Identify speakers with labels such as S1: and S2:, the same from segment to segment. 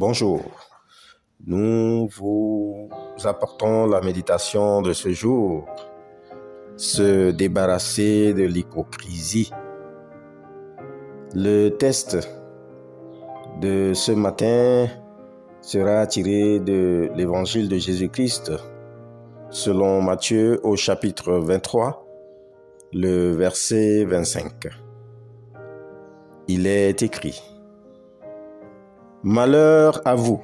S1: Bonjour, nous vous apportons la méditation de ce jour, se débarrasser de l'hypocrisie. Le texte de ce matin sera tiré de l'évangile de Jésus-Christ selon Matthieu au chapitre 23, le verset 25. Il est écrit: Malheur à vous,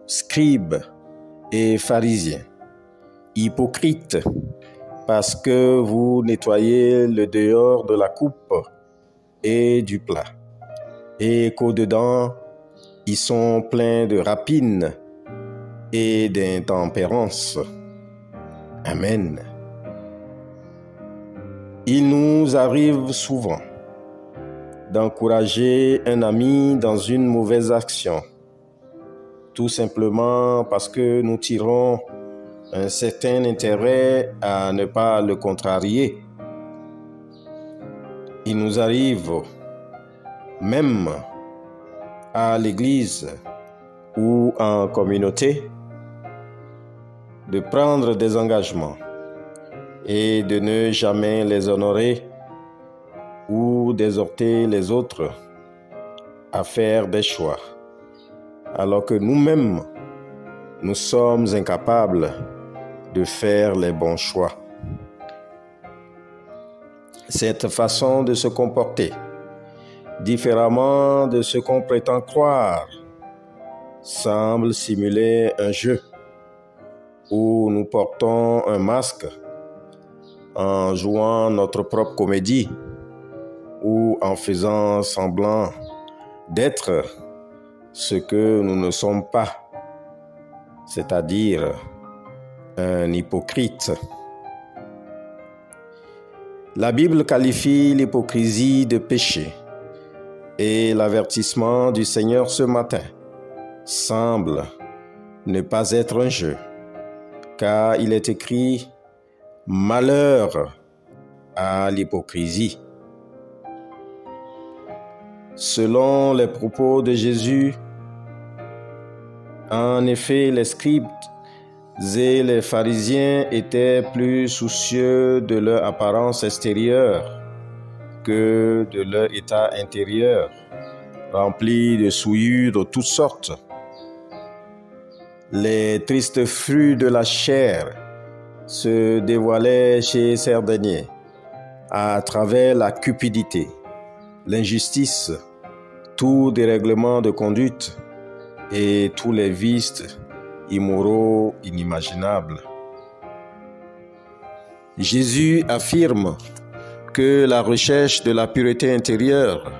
S1: scribes et pharisiens, hypocrites, parce que vous nettoyez le dehors de la coupe et du plat, et qu'au-dedans, ils sont pleins de rapines et d'intempérance. Amen. Il nous arrive souvent d'encourager un ami dans une mauvaise action, tout simplement parce que nous tirons un certain intérêt à ne pas le contrarier. Il nous arrive même à l'église ou en communauté de prendre des engagements et de ne jamais les honorer ou d'exhorter les autres à faire des choix, alors que nous-mêmes, nous sommes incapables de faire les bons choix. Cette façon de se comporter différemment de ce qu'on prétend croire semble simuler un jeu où nous portons un masque en jouant notre propre comédie ou en faisant semblant d'être ce que nous ne sommes pas, c'est-à-dire un hypocrite. La Bible qualifie l'hypocrisie de péché et l'avertissement du Seigneur ce matin semble ne pas être un jeu, car il est écrit « Malheur à l'hypocrisie ». Selon les propos de Jésus, en effet, les scribes et les pharisiens étaient plus soucieux de leur apparence extérieure que de leur état intérieur, rempli de souillures de toutes sortes. Les tristes fruits de la chair se dévoilaient chez ces derniers à travers la cupidité, l'injustice, tout dérèglement de conduite et tous les vices immoraux inimaginables. Jésus affirme que la recherche de la pureté intérieure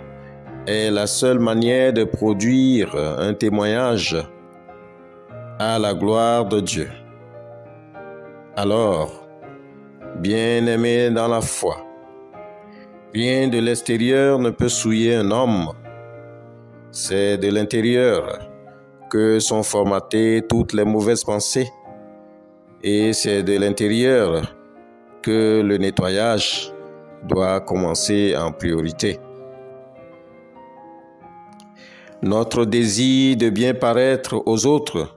S1: est la seule manière de produire un témoignage à la gloire de Dieu. Alors, bien-aimés dans la foi, rien de l'extérieur ne peut souiller un homme. C'est de l'intérieur que sont formatées toutes les mauvaises pensées, et c'est de l'intérieur que le nettoyage doit commencer en priorité. Notre désir de bien paraître aux autres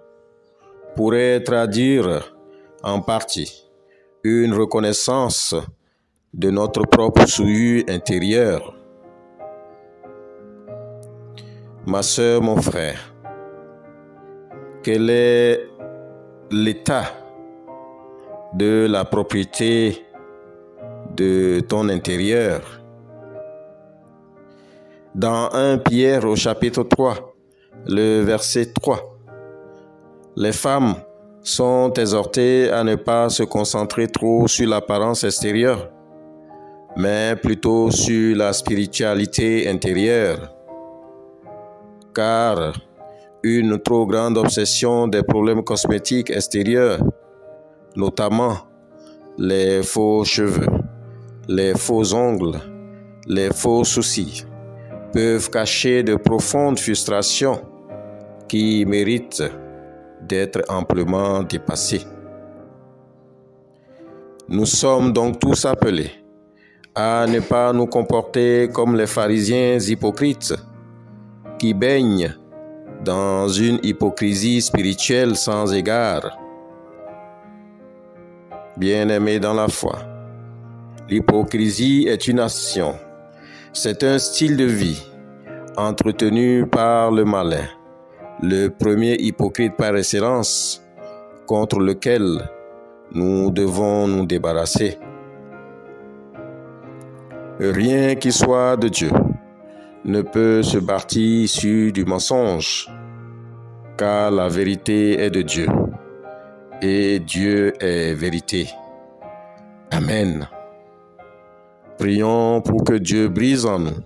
S1: pourrait traduire en partie une reconnaissance de notre propre souillure intérieure. Ma sœur, mon frère, quel est l'état de la propriété de ton intérieur? Dans 1 Pierre au chapitre 3, le verset 3, les femmes sont exhortées à ne pas se concentrer trop sur l'apparence extérieure, mais plutôt sur la spiritualité intérieure. Car une trop grande obsession des problèmes cosmétiques extérieurs, notamment les faux cheveux, les faux ongles, les faux soucis, peuvent cacher de profondes frustrations qui méritent d'être amplement dépassées. Nous sommes donc tous appelés à ne pas nous comporter comme les pharisiens hypocrites qui baignent dans une hypocrisie spirituelle sans égard. Bien-aimés dans la foi, l'hypocrisie est une action, c'est un style de vie entretenu par le malin, le premier hypocrite par excellence, contre lequel nous devons nous débarrasser. Rien qui soit de Dieu ne peut se bâtir sur du mensonge, car la vérité est de Dieu, et Dieu est vérité. Amen. Prions pour que Dieu brise en nous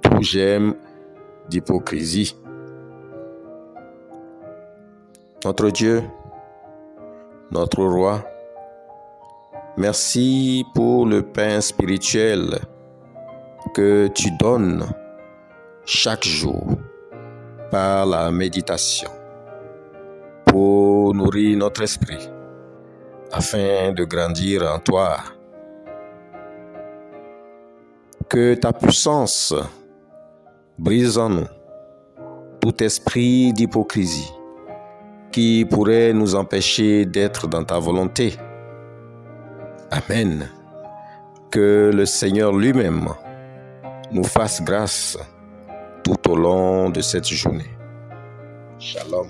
S1: tout germe d'hypocrisie. Notre Dieu, notre Roi, merci pour le pain spirituel que tu donnes chaque jour par la méditation pour nourrir notre esprit afin de grandir en toi. Que ta puissance brise en nous tout esprit d'hypocrisie qui pourrait nous empêcher d'être dans ta volonté. Amen. Que le Seigneur lui-même nous fasse grâce tout au long de cette journée. Shalom.